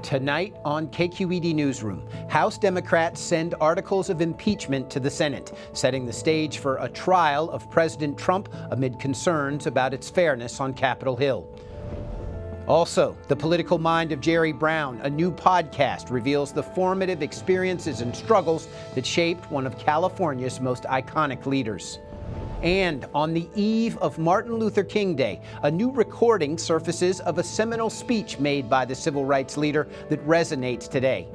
Tonight on KQED Newsroom, House Democrats send articles of impeachment to the Senate, setting the stage for a trial of President Trump amid concerns about its fairness on Capitol Hill. Also, The Political Mind of Jerry Brown, a new podcast, reveals the formative experiences and struggles that shaped one of California's most iconic leaders. And on the eve of Martin Luther King Day, a new recording surfaces of a seminal speech made by the civil rights leader that resonates today.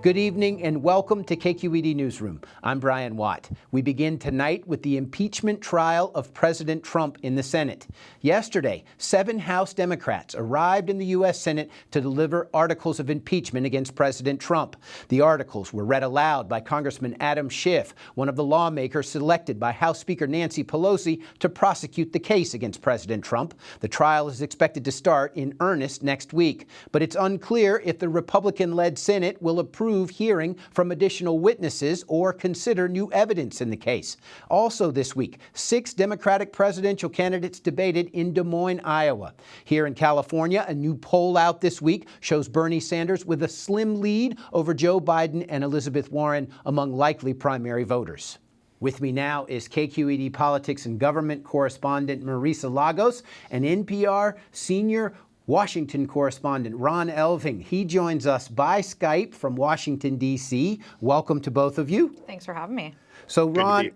Good evening and welcome to KQED Newsroom. I'm Brian Watt. We begin tonight with the impeachment trial of President Trump in the Senate. Yesterday, 7 House Democrats arrived in the U.S. Senate to deliver articles of impeachment against President Trump. The articles were read aloud by Congressman Adam Schiff, one of the lawmakers selected by House Speaker Nancy Pelosi to prosecute the case against President Trump. The trial is expected to start in earnest next week, but it's unclear if the Republican-led Senate will approve hearing from additional witnesses or consider new evidence in the case. Also this week, 6 Democratic presidential candidates debated in Des Moines, Iowa. Here in California, a new poll out this week shows Bernie Sanders with a slim lead over Joe Biden and Elizabeth Warren among likely primary voters. With me now is KQED Politics and Government correspondent Marisa Lagos and NPR senior Washington correspondent Ron Elving. He joins us by Skype from Washington, D.C. Welcome to both of you. Thanks for having me. So, Ron,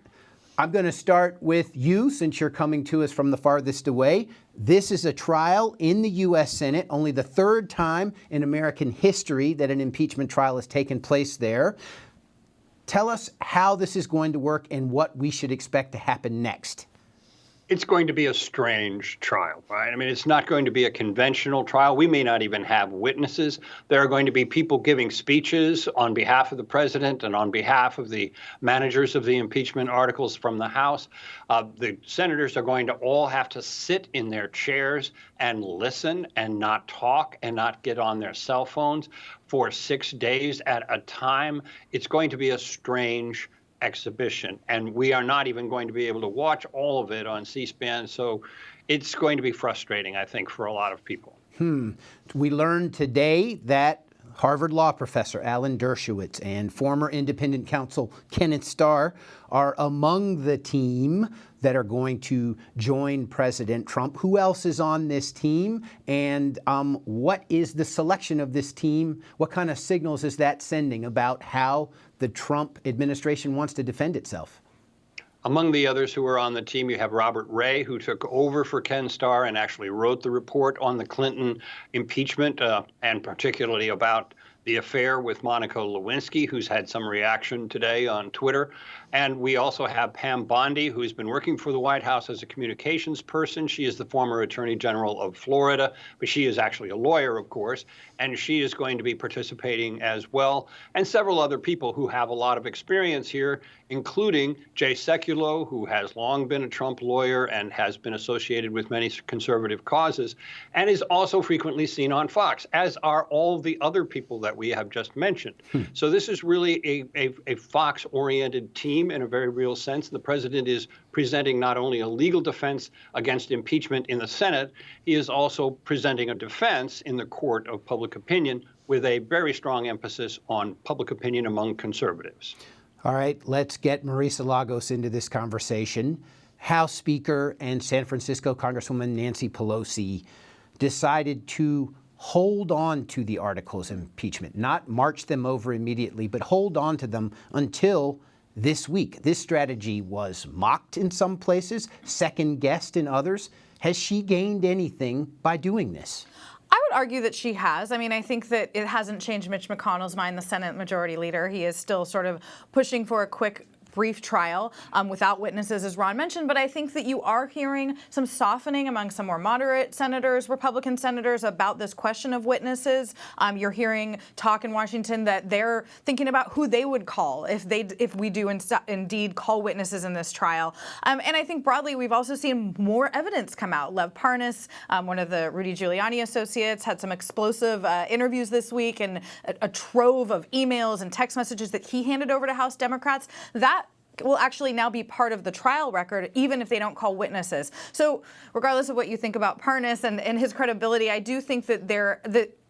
I'm going to start with you since you're coming to us from the farthest away. This is a trial in the U.S. Senate, only the 3rd time in American history that an impeachment trial has taken place there. Tell us how this is going to work and what we should expect to happen next. It's going to be a strange trial, right? I mean, it's not going to be a conventional trial. We may not even have witnesses. There are going to be people giving speeches on behalf of the president and on behalf of the managers of the impeachment articles from the House. The senators are going to all have to sit in their chairs and listen and not talk and not get on their cell phones for 6 days at a time. It's going to be a strange exhibition, and we are not even going to be able to watch all of it on C-SPAN, so it's going to be frustrating, I think, for a lot of people. We learned today that Harvard law professor Alan Dershowitz and former independent counsel Kenneth Starr are among the team that are going to join President Trump. Who else is on this team, and what is the selection of this team? What kind of signals is that sending about how the Trump administration wants to defend itself? Among the others who are on the team, you have Robert Ray, who took over for Ken Starr and actually wrote the report on the Clinton impeachment, and particularly about the affair with Monica Lewinsky, who's had some reaction today on Twitter. And we also have Pam Bondi, who's been working for the White House as a communications person. She is the former Attorney General of Florida, but she is actually a lawyer, of course, and she is going to be participating as well. And several other people who have a lot of experience here, including Jay Sekulow, who has long been a Trump lawyer and has been associated with many conservative causes, and is also frequently seen on Fox, as are all the other people that we have just mentioned. So this is really a Fox-oriented team in a very real sense. The president is presenting not only a legal defense against impeachment in the Senate, he is also presenting a defense in the court of public opinion with a very strong emphasis on public opinion among conservatives. All right, let's get Marisa Lagos into this conversation. House Speaker and San Francisco Congresswoman Nancy Pelosi decided to hold on to the articles of impeachment, not march them over immediately, but hold on to them until this week. This strategy was mocked in some places, second-guessed in others. Has she gained anything by doing this? I would argue that she has. I mean, I think that it hasn't changed Mitch McConnell's mind, the Senate Majority Leader. He is still sort of pushing for a quick, brief trial without witnesses, as Ron mentioned. But I think that you are hearing some softening among some more moderate senators, Republican senators, about this question of witnesses. You're hearing talk in Washington that they're thinking about who they would call if we do indeed call witnesses in this trial. And I think broadly, we've also seen more evidence come out. Lev Parnas, one of the Rudy Giuliani associates, had some explosive interviews this week and a trove of emails and text messages that he handed over to House Democrats. That will actually now be part of the trial record, even if they don't call witnesses. So regardless of what you think about Parnas and his credibility, I do think that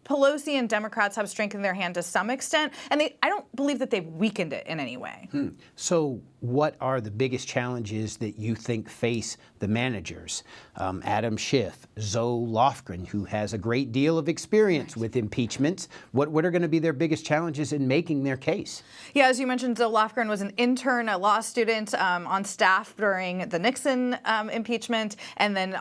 Pelosi and Democrats have strengthened their hand to some extent, and I don't believe that they've weakened it in any way. So what are the biggest challenges that you think face the managers? Adam Schiff, Zoe Lofgren, who has a great deal of experience with impeachment. What are going to be their biggest challenges in making their case? Yeah, as you mentioned, Zoe Lofgren was an intern, a law student on staff during the Nixon impeachment, and then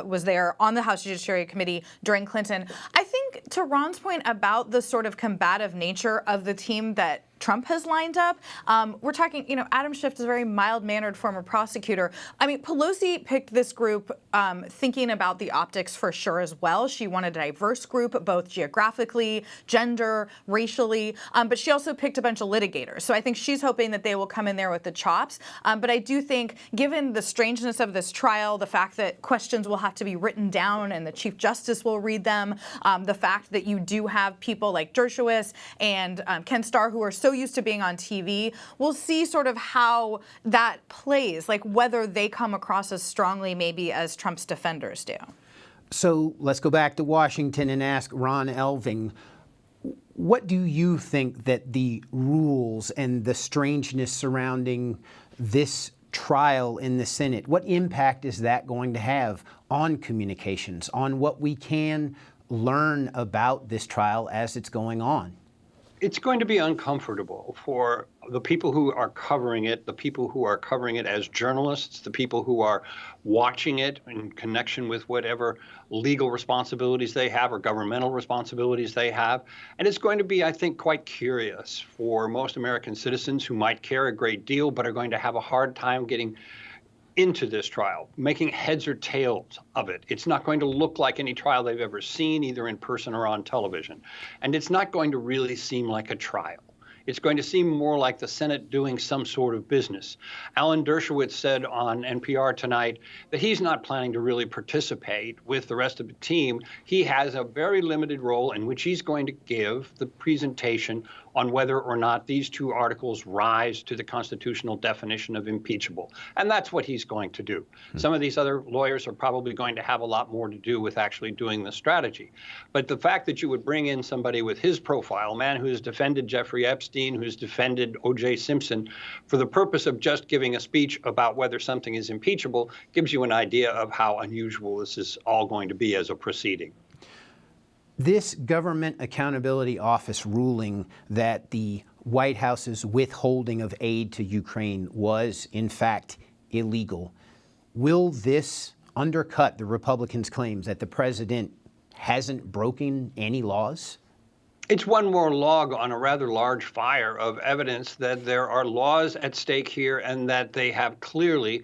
was there on the House Judiciary Committee during Clinton. I think, to Ron's point about the sort of combative nature of the team that Trump has lined up. We're talking, Adam Schiff is a very mild-mannered former prosecutor. I mean, Pelosi picked this group thinking about the optics for sure as well. She wanted a diverse group, both geographically, gender, racially, but she also picked a bunch of litigators. So I think she's hoping that they will come in there with the chops. But I do think, given the strangeness of this trial, the fact that questions will have to be written down and the Chief Justice will read them, the fact that you do have people like Dershowitz and Ken Starr who are so used to being on TV, we'll see sort of how that plays, like whether they come across as strongly maybe as Trump's defenders do. So let's go back to Washington and ask Ron Elving, what do you think that the rules and the strangeness surrounding this trial in the Senate, what impact is that going to have on communications, on what we can learn about this trial as it's going on? It's going to be uncomfortable for the people who are covering it, the people who are covering it as journalists, the people who are watching it in connection with whatever legal responsibilities they have or governmental responsibilities they have. And it's going to be, I think, quite curious for most American citizens who might care a great deal but are going to have a hard time getting into this trial, making heads or tails of it. It's not going to look like any trial they've ever seen, either in person or on television. And it's not going to really seem like a trial. It's going to seem more like the Senate doing some sort of business. Alan Dershowitz said on NPR tonight that he's not planning to really participate with the rest of the team. He has a very limited role in which he's going to give the presentation on whether or not these two articles rise to the constitutional definition of impeachable. And that's what he's going to do. Some of these other lawyers are probably going to have a lot more to do with actually doing the strategy. But the fact that you would bring in somebody with his profile, a man who has defended Jeffrey Epstein, who's defended O.J. Simpson, for the purpose of just giving a speech about whether something is impeachable, gives you an idea of how unusual this is all going to be as a proceeding. This Government Accountability Office ruling that the White House's withholding of aid to Ukraine was, in fact, illegal. Will this undercut the Republicans' claims that the president hasn't broken any laws? It's one more log on a rather large fire of evidence that there are laws at stake here and that they have clearly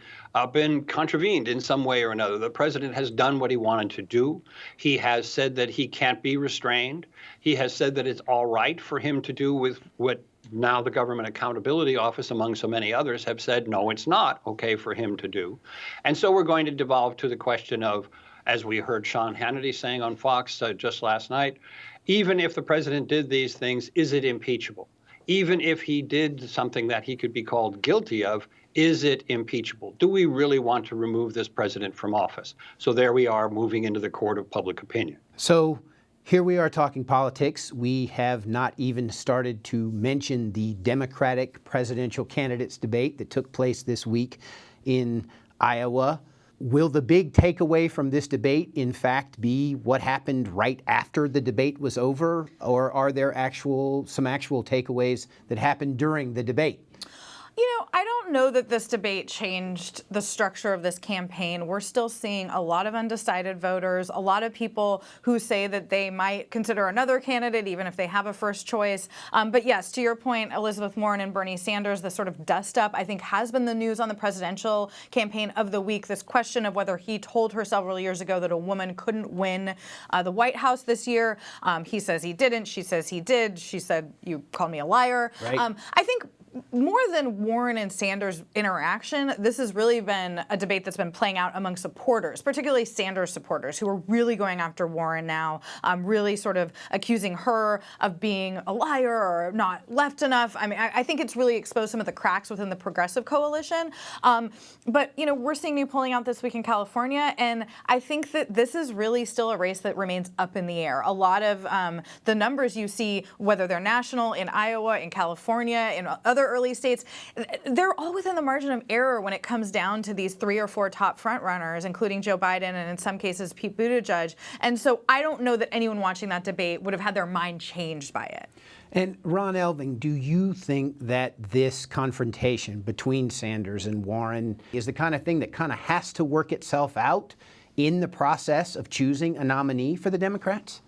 been contravened in some way or another. The president has done what he wanted to do. He has said that he can't be restrained. He has said that it's all right for him to do with what now the Government Accountability Office, among so many others, have said, no, it's not okay for him to do. And so we're going to devolve to the question of, as we heard Sean Hannity saying on Fox just last night, even if the president did these things, is it impeachable? Even if he did something that he could be called guilty of, is it impeachable? Do we really want to remove this president from office? So there we are, moving into the court of public opinion. So here we are talking politics. We have not even started to mention the Democratic presidential candidates debate that took place this week in Iowa. Will the big takeaway from this debate, in fact, be what happened right after the debate was over, or are there some actual takeaways that happened during the debate? I don't know that this debate changed the structure of this campaign. We're still seeing a lot of undecided voters, a lot of people who say that they might consider another candidate even if they have a first choice. But yes, to your point, Elizabeth Warren and Bernie Sanders, the sort of dust-up, I think, has been the news on the presidential campaign of the week. This question of whether he told her several years ago that a woman couldn't win the White House this year. He says he didn't. She says he did. She said, you called me a liar. Right. I think more than Warren and Sanders interaction, this has really been a debate that's been playing out among supporters, particularly Sanders supporters, who are really going after Warren now, really sort of accusing her of being a liar or not left enough. I mean, I think it's really exposed some of the cracks within the progressive coalition. But, you know, we're seeing new polling out this week in California, and I think that this is really still a race that remains up in the air. A lot of the numbers you see, whether they're national, in Iowa, in California, in other early states, they're all within the margin of error when it comes down to these 3 or 4 top frontrunners, including Joe Biden and in some cases Pete Buttigieg. And so I don't know that anyone watching that debate would have had their mind changed by it. And Ron Elving, do you think that this confrontation between Sanders and Warren is the kind of thing that kind of has to work itself out in the process of choosing a nominee for the Democrats?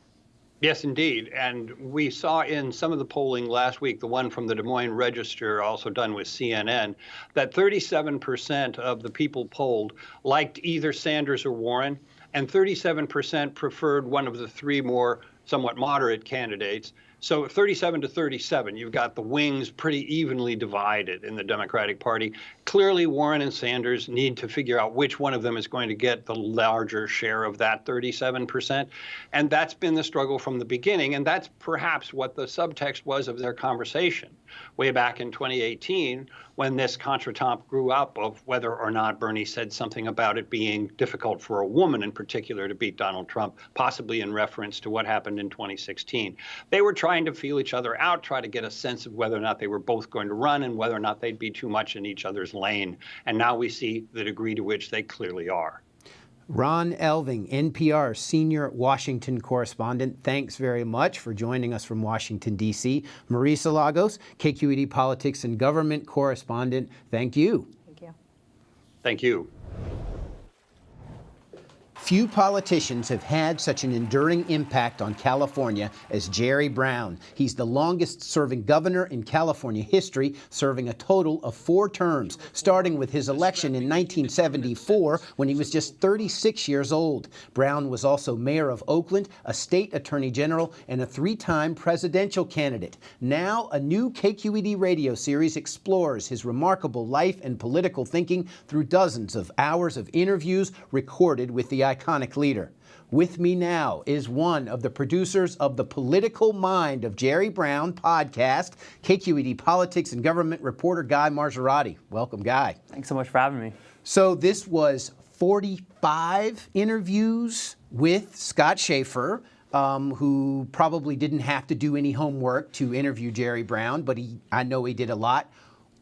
Yes, indeed. And we saw in some of the polling last week, the one from the Des Moines Register, also done with CNN, that 37% of the people polled liked either Sanders or Warren, and 37% preferred one of the 3 more somewhat moderate candidates. So 37 to 37, you've got the wings pretty evenly divided in the Democratic Party. Clearly, Warren and Sanders need to figure out which one of them is going to get the larger share of that 37%. And that's been the struggle from the beginning. And that's perhaps what the subtext was of their conversation way back in 2018, when this contretemps grew up of whether or not Bernie said something about it being difficult for a woman in particular to beat Donald Trump, possibly in reference to what happened in 2016. They were trying to feel each other out, try to get a sense of whether or not they were both going to run and whether or not they'd be too much in each other's lane. And now we see the degree to which they clearly are. Ron Elving, NPR senior Washington correspondent, thanks very much for joining us from Washington, D.C. Marisa Lagos, KQED politics and government correspondent, thank you. Thank you. Thank you. Few politicians have had such an enduring impact on California as Jerry Brown. He's the longest-serving governor in California history, serving a total of 4 terms, starting with his election in 1974 when he was just 36 years old. Brown was also mayor of Oakland, a state attorney general, and a 3-time presidential candidate. Now, a new KQED radio series explores his remarkable life and political thinking through dozens of hours of interviews recorded with the iconic leader. With me now is one of the producers of the Political Mind of Jerry Brown podcast, KQED politics and government reporter Guy Marzorati. Welcome, Guy. Thanks so much for having me. So this was 45 interviews with Scott Schaefer, who probably didn't have to do any homework to interview Jerry Brown, but I know he did a lot.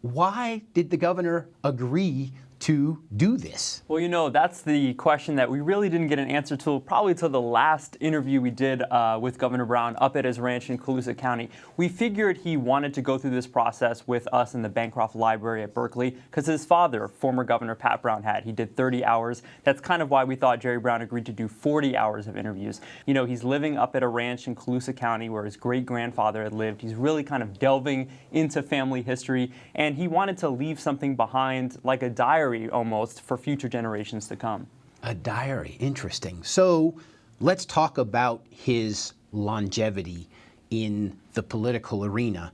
Why did the governor agree to do this? Well, you know, that's the question that we really didn't get an answer to probably till the last interview we did with Governor Brown up at his ranch in Colusa County. We figured he wanted to go through this process with us in the Bancroft Library at Berkeley because his father, former Governor Pat Brown, had. He did 30 hours. That's kind of why we thought Jerry Brown agreed to do 40 hours of interviews. You know, he's living up at a ranch in Colusa County where his great-grandfather had lived. He's really kind of delving into family history, and he wanted to leave something behind, like a diary almost, for future generations to come. A diary, interesting. So let's talk about his longevity in the political arena.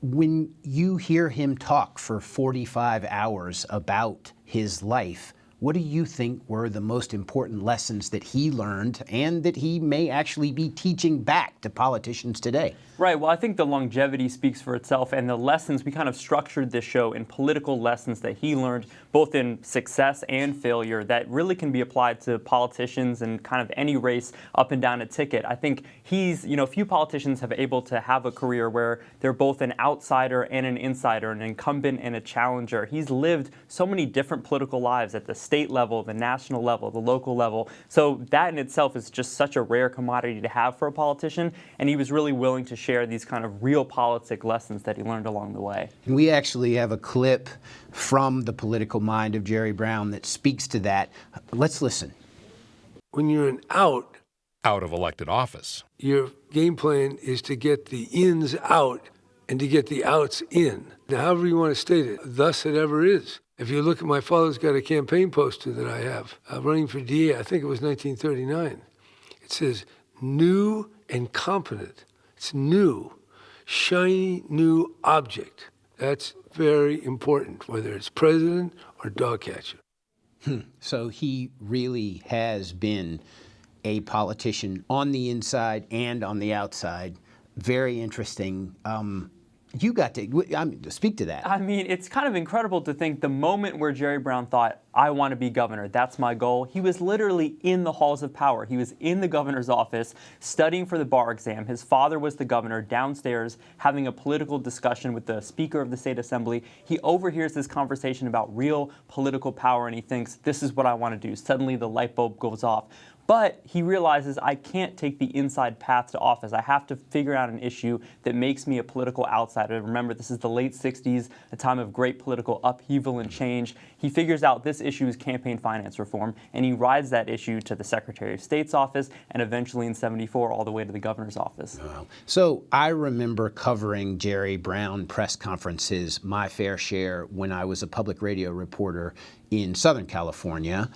When you hear him talk for 45 hours about his life, what do you think were the most important lessons that he learned and that he may actually be teaching back to politicians today? Right. Well, I think the longevity speaks for itself, and the lessons, we kind of structured this show in political lessons that he learned, both in success and failure, that really can be applied to politicians and kind of any race up and down a ticket. I think he's, you know, few politicians have able to have a career where they're both an outsider and an insider, an incumbent and a challenger. He's lived so many different political lives at the state level, the national level, the local level. So that in itself is just such a rare commodity to have for a politician, and he was really willing to share these kind of real politic lessons that he learned along the way. And we actually have a clip from the Political Mind of Jerry Brown that speaks to that. Let's listen. When you're out of elected office, your game plan is to get the ins out and to get the outs in. Now, however you want to state it, thus it ever is. If you look at my father's got a campaign poster that I have running for DA, I think it was 1939. It says, new and competent. It's new, shiny new object. That's very important, whether it's president or dog catcher. So he really has been a politician on the inside and on the outside. Very interesting. You got to speak to that. I mean, it's kind of incredible to think the moment where Jerry Brown thought, I want to be governor, that's my goal, he was literally in the halls of power. He was in the governor's office studying for the bar exam. His father was the governor, downstairs having a political discussion with the Speaker of the State Assembly. He overhears this conversation about real political power and he thinks, this is what I want to do. Suddenly the light bulb goes off. But he realizes I can't take the inside path to office. I have to figure out an issue that makes me a political outsider. Remember, this is the late 60s, a time of great political upheaval and change. He figures out this issue is campaign finance reform, and he rides that issue to the Secretary of State's office, and eventually in '74 all the way to the governor's office. Wow. So I remember covering Jerry Brown press conferences, my fair share, when I was a public radio reporter in Southern California.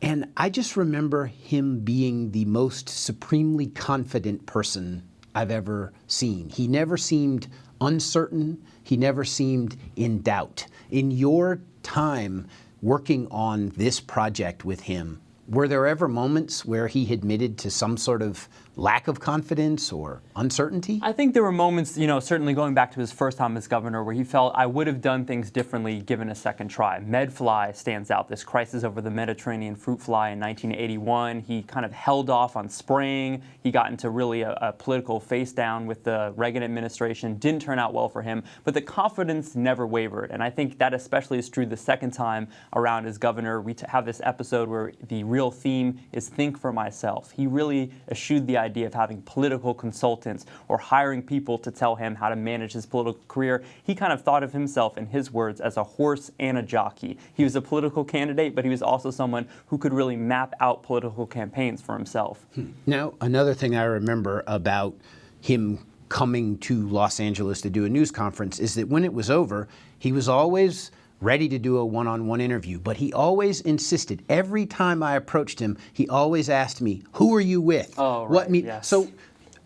And I just remember him being the most supremely confident person I've ever seen. He never seemed uncertain. He never seemed in doubt. In your time working on this project with him, were there ever moments where he admitted to some sort of lack of confidence or uncertainty? I think there were moments, certainly going back to his first time as governor, where he felt I would have done things differently given a second try. Medfly stands out, this crisis over the Mediterranean fruit fly in 1981. He kind of held off on spraying. He got into really a political face down with the Reagan administration. Didn't turn out well for him, but the confidence never wavered. And I think that especially is true the second time around as governor. We have this episode where the real theme is think for myself. He really eschewed the idea of having political consultants or hiring people to tell him how to manage his political career. He kind of thought of himself, in his words, as a horse and a jockey. He was a political candidate, but he was also someone who could really map out political campaigns for himself. Now, another thing I remember about him coming to Los Angeles to do a news conference is that when it was over, he was always ready to do a one-on-one interview, but he always insisted. Every time I approached him, he always asked me, "Who are you with?" Oh, right. Yes. So,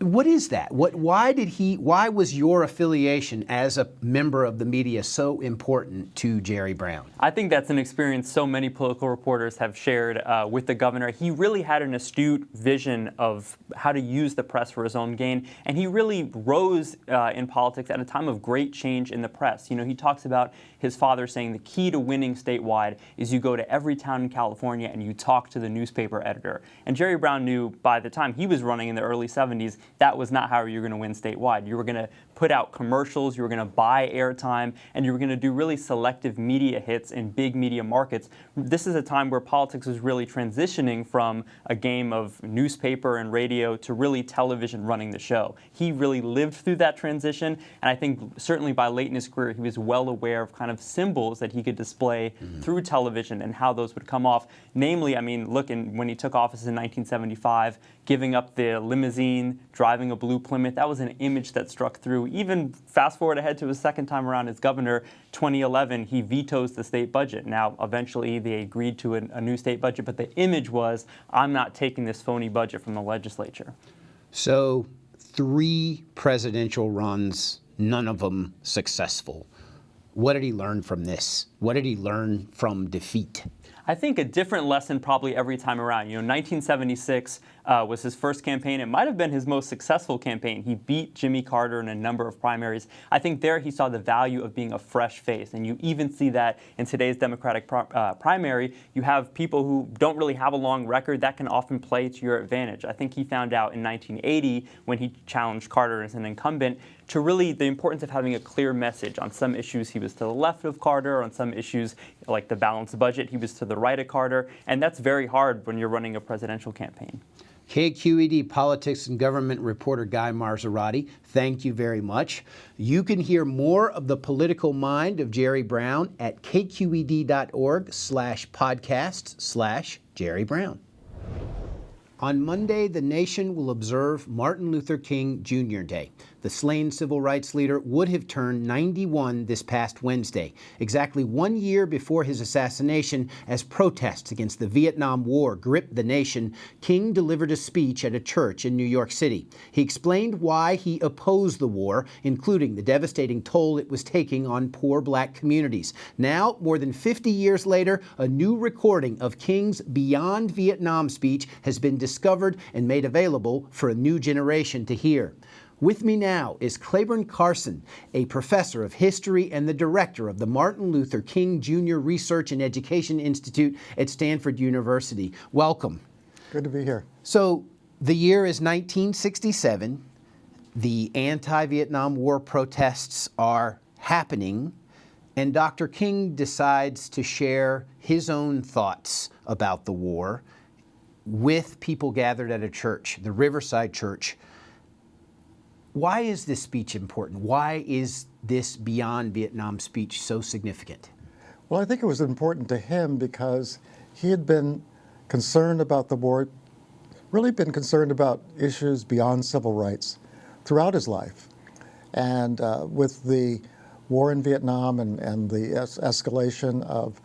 what is that? Why was your affiliation as a member of the media so important to Jerry Brown? I think that's an experience so many political reporters have shared with the governor. He really had an astute vision of how to use the press for his own gain, and he really rose in politics at a time of great change in the press. He talks about his father saying the key to winning statewide is you go to every town in California and you talk to the newspaper editor. And Jerry Brown knew by the time he was running in the early 70s, that was not how you were going to win statewide. You were going to put out commercials, you were going to buy airtime, and you were going to do really selective media hits in big media markets. This is a time where politics was really transitioning from a game of newspaper and radio to really television running the show. He really lived through that transition, and I think certainly by late in his career, he was well aware of kind of symbols that he could display through television and how those would come off. Namely, when he took office in 1975, giving up the limousine, driving a blue Plymouth, that was an image that struck through. Even fast forward ahead to his second time around as governor, 2011, he vetoes the state budget. Now, eventually they agreed to a new state budget, but the image was, I'm not taking this phony budget from the legislature. So 3 presidential runs, none of them successful. What did he learn from this? What did he learn from defeat? I think a different lesson probably every time around. 1976 was his first campaign. It might have been his most successful campaign. He beat Jimmy Carter in a number of primaries. I think there he saw the value of being a fresh face. And you even see that in today's Democratic primary. You have people who don't really have a long record. That can often play to your advantage. I think he found out in 1980 when he challenged Carter as an incumbent to really the importance of having a clear message. On some issues, he was to the left of Carter. On some issues, like the balanced budget, he was to the right of Carter. And that's very hard when you're running a presidential campaign. KQED politics and government reporter Guy Marzorati, thank you very much. You can hear more of the political mind of Jerry Brown at kqed.org/podcasts/Jerry Brown. On Monday, the nation will observe Martin Luther King Jr. Day. The slain civil rights leader would have turned 91 this past Wednesday, exactly 1 year before his assassination. As protests against the Vietnam War gripped the nation, King delivered a speech at a church in New York City. He explained why he opposed the war, including the devastating toll it was taking on poor black communities. Now, more than 50 years later, a new recording of King's Beyond Vietnam speech has been discovered and made available for a new generation to hear. With me now is Clayborne Carson, a professor of history and the director of the Martin Luther King Jr. Research and Education Institute at Stanford University. Welcome. Good to be here. So the year is 1967. The anti-Vietnam War protests are happening, and Dr. King decides to share his own thoughts about the war with people gathered at a church, the Riverside Church. Why is this speech important? Why is this Beyond Vietnam speech so significant? Well, I think it was important to him because he had been concerned about the war, really been concerned about issues beyond civil rights throughout his life. And with the war in Vietnam and the escalation of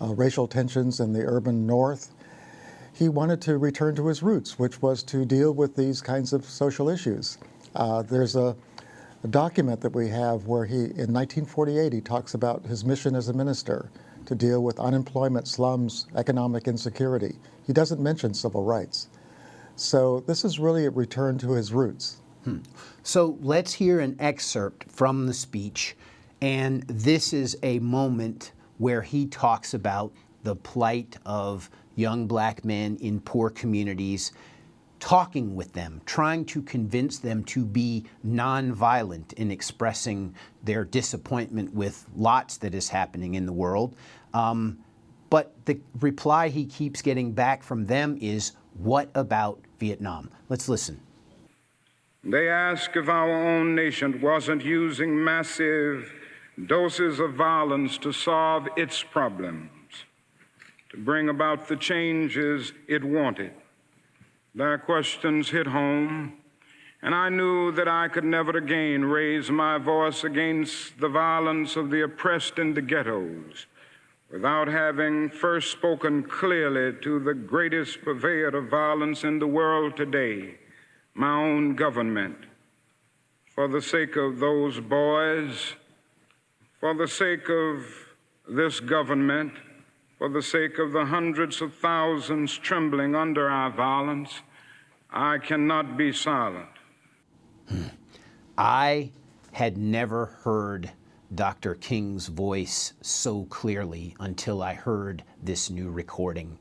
racial tensions in the urban North, he wanted to return to his roots, which was to deal with these kinds of social issues. There's a document that we have where in 1948, he talks about his mission as a minister to deal with unemployment, slums, economic insecurity. He doesn't mention civil rights. So this is really a return to his roots. So let's hear an excerpt from the speech. And this is a moment where he talks about the plight of young black men in poor communities, talking with them, trying to convince them to be nonviolent in expressing their disappointment with lots that is happening in the world. But the reply he keeps getting back from them is, what about Vietnam? Let's listen. They ask if our own nation wasn't using massive doses of violence to solve its problems, to bring about the changes it wanted. Their questions hit home, and I knew that I could never again raise my voice against the violence of the oppressed in the ghettos without having first spoken clearly to the greatest purveyor of violence in the world today, my own government. For the sake of those boys, for the sake of this government, for the sake of the hundreds of thousands trembling under our violence, I cannot be silent. I had never heard Dr. King's voice so clearly until I heard this new recording.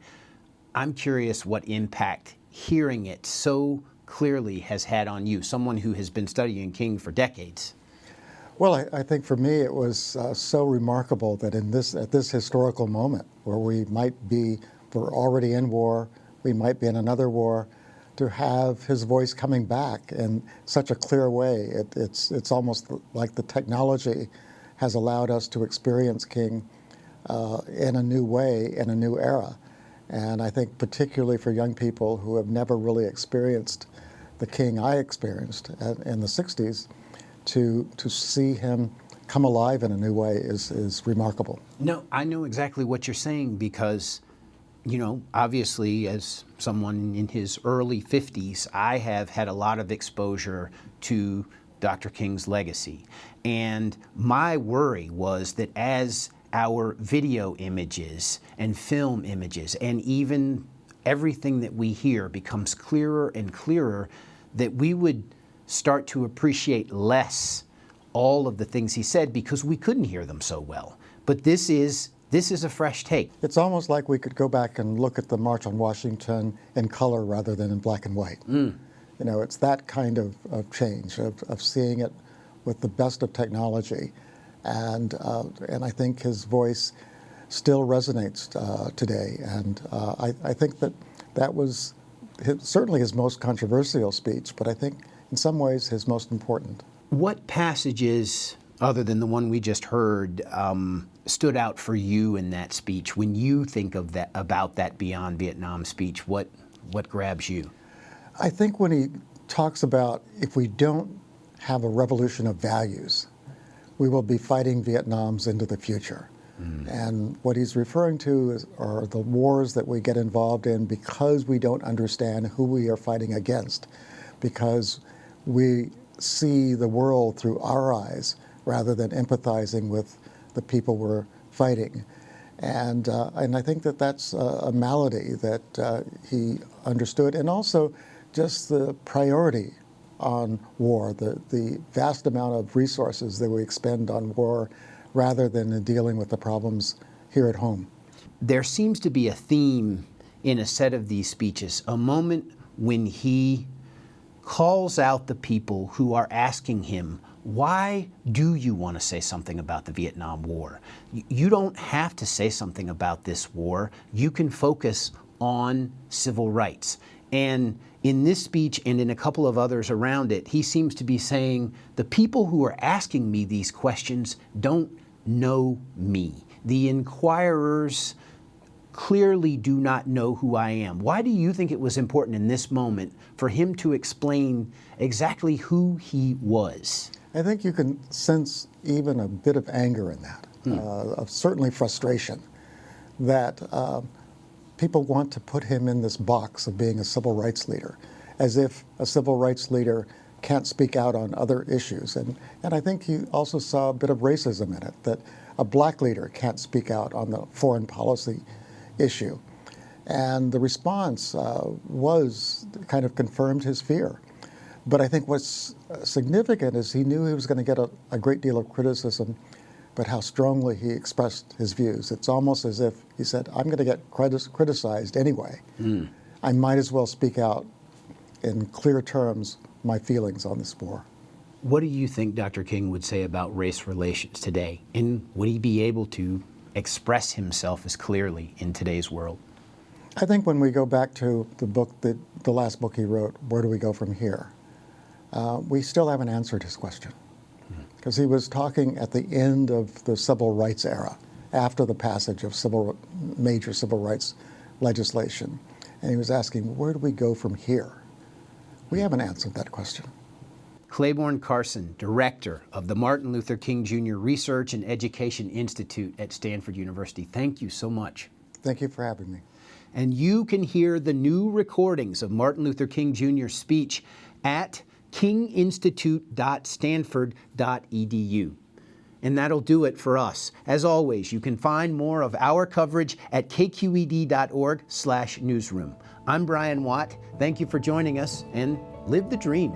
I'm curious what impact hearing it so clearly has had on you, someone who has been studying King for decades. Well, I think for me it was so remarkable that at this historical moment where we're already in war, we might be in another war, to have his voice coming back in such a clear way. It's almost like the technology has allowed us to experience King in a new way, in a new era. And I think particularly for young people who have never really experienced the King I experienced in the 60s, to see him come alive in a new way is remarkable. No, I know exactly what you're saying because, you know, obviously as someone in his early 50s, I have had a lot of exposure to Dr. King's legacy. And my worry was that as our video images and film images and even everything that we hear becomes clearer and clearer, that we would start to appreciate less all of the things he said because we couldn't hear them so well. But this is a fresh take. It's almost like we could go back and look at the March on Washington in color rather than in black and white. You know, it's that kind of change, of seeing it with the best of technology. And I think his voice still resonates today. And I think that was certainly his most controversial speech, but I think in some ways his most important. What passages, other than the one we just heard, stood out for you in that speech? When you think of that, about that Beyond Vietnam speech, what what grabs you? I think when he talks about if we don't have a revolution of values, we will be fighting Vietnams into the future. And what he's referring to are the wars that we get involved in because we don't understand who we are fighting against, because we see the world through our eyes rather than empathizing with the people we're fighting. And I think that that's a malady that he understood, and also just the priority on war, the vast amount of resources that we expend on war rather than in dealing with the problems here at home. There seems to be a theme in a set of these speeches, a moment when he calls out the people who are asking him, why do you want to say something about the Vietnam War? You don't have to say something about this war. You can focus on civil rights. And in this speech and in a couple of others around it, he seems to be saying, the people who are asking me these questions don't know me. The inquirers clearly do not know who I am. Why do you think it was important in this moment for him to explain exactly who he was? I think you can sense even a bit of anger in that, of certainly frustration, that people want to put him in this box of being a civil rights leader, as if a civil rights leader can't speak out on other issues. And I think he also saw a bit of racism in it, that a black leader can't speak out on the foreign policy issue. And the response was kind of confirmed his fear. But I think what's significant is he knew he was going to get a great deal of criticism, but how strongly he expressed his views. It's almost as if he said, I'm going to get criticized anyway. I might as well speak out in clear terms my feelings on this war. What do you think Dr. King would say about race relations today? And would he be able to express himself as clearly in today's world? I think when we go back to the last book he wrote, Where Do We Go From Here? We still haven't answered his question. Because he was talking at the end of the civil rights era, after the passage of major civil rights legislation. And he was asking, where do we go from here? We haven't answered that question. Clayborne Carson, director of the Martin Luther King Jr. Research and Education Institute at Stanford University. Thank you so much. Thank you for having me. And you can hear the new recordings of Martin Luther King Jr.'s speech at kinginstitute.stanford.edu. And that'll do it for us. As always, you can find more of our coverage at kqed.org/newsroom. I'm Brian Watt. Thank you for joining us, and live the dream.